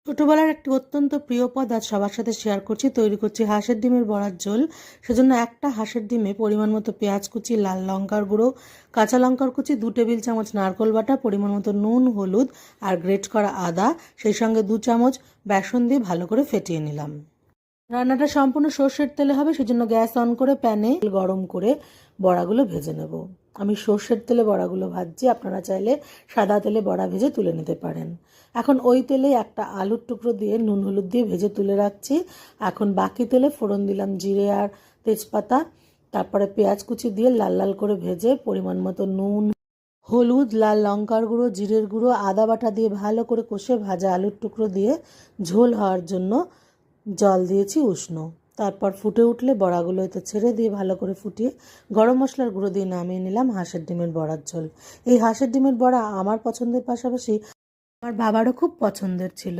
ছোটবেলার একটি অত্যন্ত প্রিয় পদ আজ সবার সাথে শেয়ার করছি। তৈরি করছি হাঁসের ডিমের বড়ার ঝোল। সেজন্য একটা হাঁসের ডিমে পরিমাণ মতো পেঁয়াজ কুচি, লাল লঙ্কার গুঁড়ো, কাঁচা লঙ্কার কুচি, 2 টেবিল চামচ নারকেল বাটা, পরিমাণ মতো নুন, হলুদ আর গ্রেট করা আদা, সেই সঙ্গে 2 চামচ বেসন দিয়ে ভালো করে ফেটিয়ে নিলাম। রান্নাটা সম্পূর্ণ সর্ষের তেলে হবে, সেজন্য গ্যাস অন করে প্যানে গরম করে বড়াগুলো ভেজে নেব। আমি সর্ষের তেলে বড়াগুলো ভাজছি, আপনারা চাইলে সাদা তেলে বড়া ভেজে তুলে নিতে পারেন। এখন ওই তেলে একটা আলুর টুকরো দিয়ে নুন হলুদ দিয়ে ভেজে তুলে রাখছি। এখন বাকি তেলে ফোড়ন দিলাম জিরে আর তেজপাতা, তারপরে পেঁয়াজ কুচি দিয়ে লাল লাল করে ভেজে পরিমাণ মতো নুন, হলুদ, লাল লঙ্কার গুঁড়ো, জিরের গুঁড়ো, আদা বাটা দিয়ে ভালো করে কষে ভাজা আলুর টুকরো দিয়ে ঝোল হওয়ার জন্য জল দিয়েছি উষ্ণ। তারপর ফুটে উঠলে বড়াগুলো এতে ছেড়ে দিয়ে ভালো করে ফুটিয়ে গরম মশলার গুঁড়ো দিয়ে নামিয়ে নিলাম হাঁসের ডিমের বড়ার ঝোল। এই হাঁসের ডিমের বড়া আমার পছন্দের পাশাপাশি আমার বাবারও খুব পছন্দের ছিল।